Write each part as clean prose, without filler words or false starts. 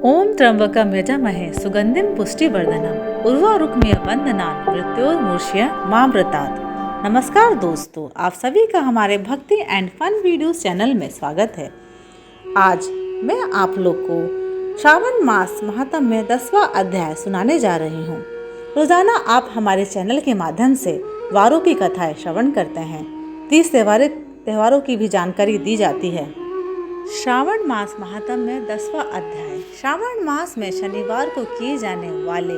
ओम त्र्यंबकम यजामहे सुगंधिम पुष्टिवर्धनम उर्वारुकमिव बंधनान् मृत्योर्मुक्षीयमामृतात्। नमस्कार दोस्तों, आप सभी का हमारे भक्ति एंड फन वीडियोस चैनल में स्वागत है। आज मैं आप लोग को श्रावण मास महात्म्य में 10वां अध्याय सुनाने जा रही हूँ। रोजाना आप हमारे चैनल के माध्यम से वारों की कथाएं श्रवण करते हैं। 30 त्योहारों की भी जानकारी दी जाती है। श्रावण मास महात्म्य में 10वां अध्याय। श्रावण मास में शनिवार को किए जाने वाले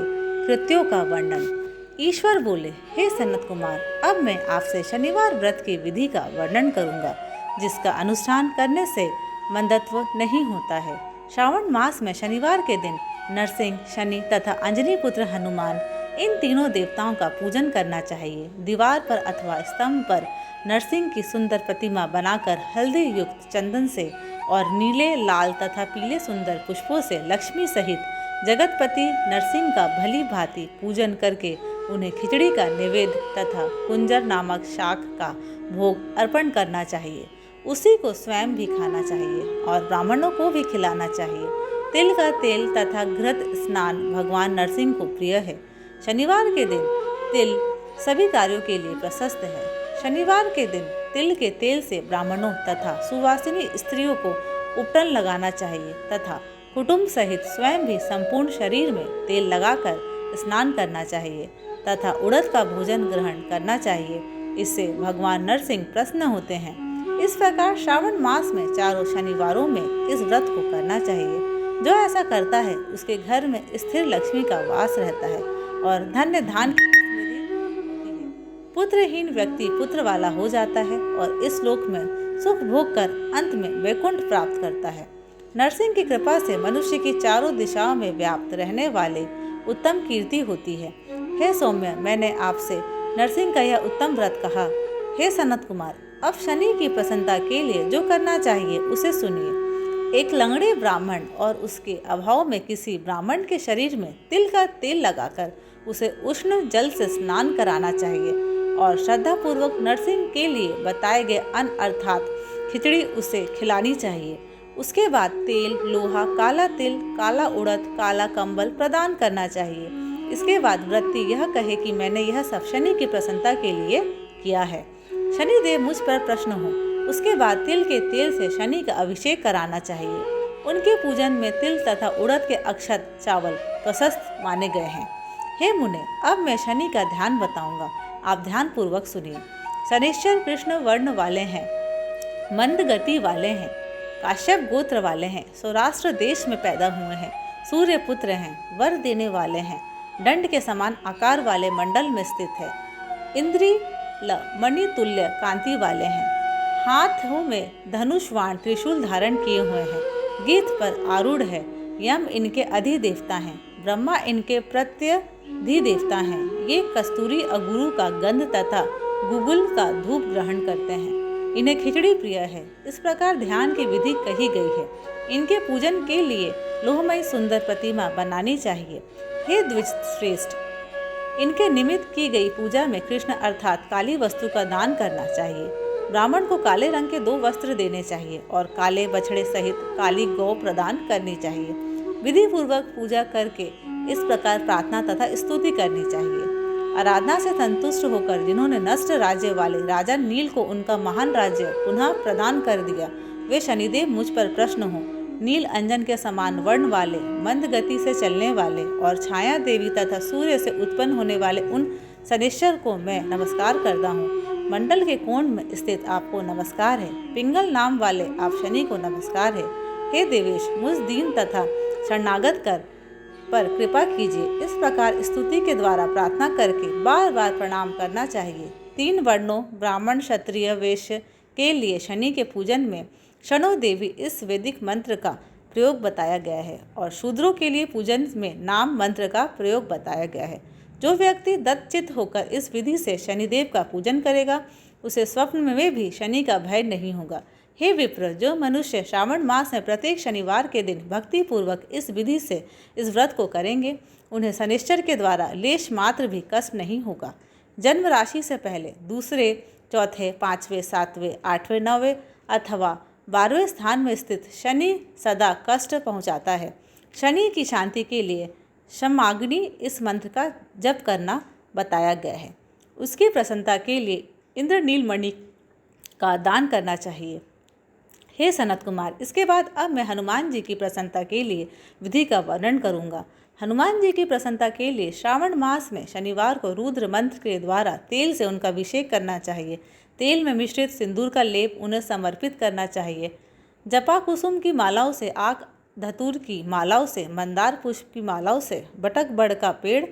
कृत्यों का वर्णन। ईश्वर बोले, हे सनत कुमार, अब मैं आपसे शनिवार व्रत की विधि का वर्णन करूंगा, जिसका अनुष्ठान करने से मंदत्व नहीं होता है। श्रावण मास में शनिवार के दिन नरसिंह, शनि तथा अंजनी पुत्र हनुमान, इन तीनों देवताओं का पूजन करना चाहिए। दीवार पर अथवा स्तंभ पर नरसिंह की सुंदर प्रतिमा बनाकर हल्दी युक्त चंदन से और नीले, लाल तथा पीले सुंदर पुष्पों से लक्ष्मी सहित जगतपति नरसिंह का भली भांति पूजन करके उन्हें खिचड़ी का नैवेद्य तथा कुंजर नामक शाक का भोग अर्पण करना चाहिए। उसी को स्वयं भी खाना चाहिए और ब्राह्मणों को भी खिलाना चाहिए। तिल का तेल तथा घृत स्नान भगवान नरसिंह को प्रिय है। शनिवार के दिन तिल सभी कार्यों के लिए प्रशस्त है। शनिवार के दिन तिल के तेल से ब्राह्मणों तथा सुवासिनी स्त्रियों को उपटन लगाना चाहिए तथा कुटुंब सहित स्वयं भी संपूर्ण शरीर में तेल लगाकर स्नान करना चाहिए तथा उड़द का भोजन ग्रहण करना चाहिए। इससे भगवान नरसिंह प्रसन्न होते हैं। इस प्रकार श्रावण मास में चारों शनिवारों में इस व्रत को करना चाहिए। जो ऐसा करता है उसके घर में स्थिर लक्ष्मी का वास रहता है और धन्य धान की पुत्रहीन व्यक्ति पुत्र वाला हो जाता है और इस लोक में सुख भोग कर अंत में वैकुंठ प्राप्त करता है। नरसिंह की कृपा से मनुष्य की चारों दिशाओं में व्याप्त रहने वाले उत्तम कीर्ति होती है। हे सौम्य, मैंने आपसे नरसिंह का यह उत्तम व्रत कहा। हे सनत कुमार, अब शनि की प्रसन्नता के लिए जो करना चाहिए उसे सुनिए। एक लंगड़े ब्राह्मण और उसके अभाव में किसी ब्राह्मण के शरीर में तिल का तेल लगाकर उसे उष्ण जल से स्नान कराना चाहिए और श्रद्धापूर्वक नरसिंह के लिए बताए गए अन्न अर्थात खिचड़ी उसे खिलानी चाहिए। उसके बाद तेल, लोहा, काला तिल, काला उड़द, काला कंबल प्रदान करना चाहिए। इसके बाद व्रती यह कहे कि मैंने यह सब शनि की प्रसन्नता के लिए किया है। शनि देव मुझ पर प्रसन्न हो। उसके बाद तिल के तेल से शनि का अभिषेक कराना चाहिए। उनके पूजन में तिल तथा उड़द के अक्षत चावल प्रशस्त माने गए हैं। हे मुने, अब मैं शनि का ध्यान बताऊंगा, आप ध्यान पूर्वक सुनिए। शनिश्चर कृष्ण वर्ण वाले हैं, मंद गति वाले हैं, काश्यप गोत्र वाले हैं, सौराष्ट्र देश में पैदा हुए हैं, सूर्य पुत्र हैं, वर देने वाले हैं, दंड के समान आकार वाले मंडल में स्थित है, इंद्री मणि तुल्य कांति वाले हैं, हाथों में धनुष बाण त्रिशूल धारण किए हुए हैं, गीत पर आरूढ़ है, यम इनके अधिदेवता हैं, ब्रह्मा इनके प्रत्यधि देवता हैं। ये कस्तूरी अगुरु का गंध तथा गुगुल का धूप ग्रहण करते हैं। इन्हें खिचड़ी प्रिय है। इस प्रकार ध्यान की विधि कही गई है। इनके पूजन के लिए लोहमयी सुंदर प्रतिमा बनानी चाहिए। हे द्विज श्रेष्ठ, इनके निमित्त की गई पूजा में कृष्ण अर्थात काली वस्तु का दान करना चाहिए। ब्राह्मण को काले रंग के 2 वस्त्र देने चाहिए और काले बछड़े सहित काली गौ प्रदान करनी चाहिए। विधि पूर्वक पूजा करके इस प्रकार प्रार्थना तथा स्तुति करनी चाहिए। आराधना से संतुष्ट होकर जिन्होंने नष्ट राज्य वाले राजा नील को उनका महान राज्य पुनः प्रदान कर दिया, वे शनिदेव मुझ पर प्रसन्न हो। नील अंजन के समान वर्ण वाले, मंद गति से चलने वाले और छाया देवी तथा सूर्य से उत्पन्न होने वाले उन शनिश्चर को मैं नमस्कार करता हूँ। मंडल के कोण में स्थित आपको नमस्कार है। पिंगल नाम वाले आप शनि को नमस्कार है। हे देवेश, मुझ दीन तथा शरणागत कर पर कृपा कीजिए। इस प्रकार स्तुति के द्वारा प्रार्थना करके बार बार प्रणाम करना चाहिए। 3 वर्णों ब्राह्मण, क्षत्रिय, वैश्य के लिए शनि के पूजन में शनो देवी इस वैदिक मंत्र का प्रयोग बताया गया है और शूद्रों के लिए पूजन में नाम मंत्र का प्रयोग बताया गया है। जो व्यक्ति दत्तचित्त होकर इस विधि से शनिदेव का पूजन करेगा, उसे स्वप्न में भी शनि का भय नहीं होगा। हे विप्र, जो मनुष्य श्रावण मास में प्रत्येक शनिवार के दिन भक्ति पूर्वक इस विधि से इस व्रत को करेंगे, उन्हें शनिश्चर के द्वारा लेश मात्र भी कष्ट नहीं होगा। जन्म राशि से पहले दूसरे, चौथे, 5वें, 7वें, 8वें, 9वें अथवा 12वें स्थान में स्थित शनि सदा कष्ट पहुंचाता है। शनि की शांति के लिए शमाग्नि इस मंत्र का जप करना बताया गया है। उसकी प्रसन्नता के लिए इंद्रनील मणि का दान करना चाहिए। हे सनत कुमार, इसके बाद अब मैं हनुमान जी की प्रसन्नता के लिए विधि का वर्णन करूंगा। हनुमान जी की प्रसन्नता के लिए श्रावण मास में शनिवार को रुद्र मंत्र के द्वारा तेल से उनका अभिषेक करना चाहिए। तेल में मिश्रित सिंदूर का लेप उन्हें समर्पित करना चाहिए। जपा कुसुम की मालाओं से, आक धतूर की मालाओं से, मंदार पुष्प की मालाओं से, बटक बड़ का पेड़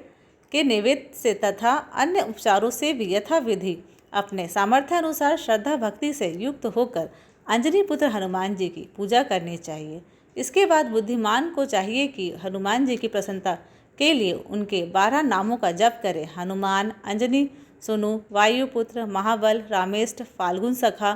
के नैवेद्य से तथा अन्य उपचारों से भी यथाविधि अपने सामर्थ्य अनुसार श्रद्धा भक्ति से युक्त होकर अंजनी पुत्र हनुमान जी की पूजा करनी चाहिए। इसके बाद बुद्धिमान को चाहिए कि हनुमान जी की प्रसन्नता के लिए उनके 12 नामों का जप करें। हनुमान, अंजनी, सुनु, वायुपुत्र, महाबल, रामेष्ट, फाल्गुन सखा,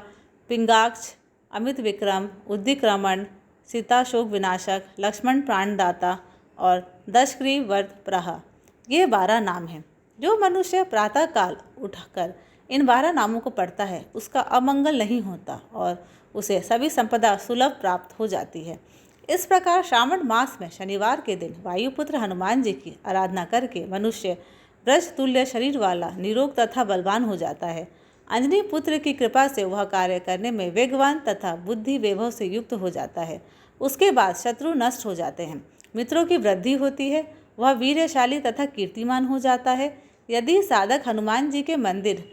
पिंगाक्ष, अमित विक्रम, उद्दिक्रमण, सीता शोक विनाशक, लक्ष्मण प्राणदाता और दशग्रीव वर्त प्रहा, ये 12 नाम हैं। जो मनुष्य प्रातःकाल उठकर इन 12 नामों को पढ़ता है उसका अमंगल नहीं होता और उसे सभी संपदा सुलभ प्राप्त हो जाती है। इस प्रकार श्रावण मास में शनिवार के दिन वायुपुत्र हनुमान जी की आराधना करके मनुष्य ब्रज तुल्य शरीर वाला, निरोग तथा बलवान हो जाता है। अंजनी पुत्र की कृपा से वह कार्य करने में वेगवान तथा बुद्धि वैभव से युक्त हो जाता है। उसके बाद शत्रु नष्ट हो जाते हैं, मित्रों की वृद्धि होती है, वह वीरशाली तथा कीर्तिमान हो जाता है। यदि साधक हनुमान जी के मंदिर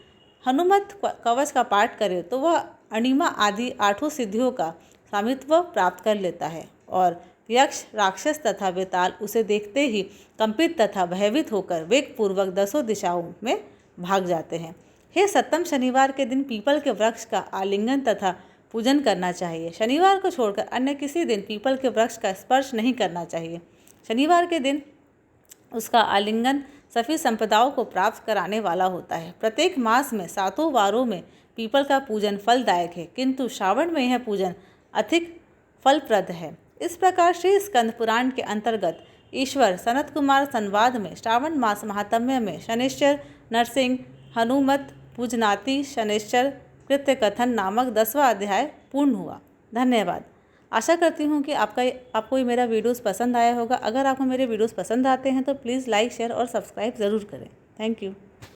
हनुमत कवच का पाठ करे तो वह अणिमा आदि 8 सिद्धियों का स्वामित्व प्राप्त कर लेता है और यक्ष, राक्षस तथा वेताल उसे देखते ही कंपित तथा भयभीत होकर वेगपूर्वक 10 दिशाओं में भाग जाते हैं। हे सप्तम शनिवार के दिन पीपल के वृक्ष का आलिंगन तथा पूजन करना चाहिए। शनिवार को छोड़कर अन्य किसी दिन पीपल के वृक्ष का स्पर्श नहीं करना चाहिए। शनिवार के दिन उसका आलिंगन सभी संपदाओं को प्राप्त कराने वाला होता है। प्रत्येक मास में 7 वारों में पीपल का पूजन फलदायक है, किंतु श्रावण में यह पूजन अधिक फलप्रद है। इस प्रकार श्री स्कंद पुराण के अंतर्गत ईश्वर सनत कुमार संवाद में श्रावण मास महात्म्य में शनिश्चर नरसिंह हनुमत पूजनाति शनिश्चर कृत्य कथन नामक 10वां अध्याय पूर्ण हुआ। धन्यवाद। आशा करती हूँ कि आपको ये मेरा वीडियोस पसंद आया होगा। अगर आपको मेरे वीडियोस पसंद आते हैं तो प्लीज़ लाइक, शेयर और सब्सक्राइब ज़रूर करें। Thank you.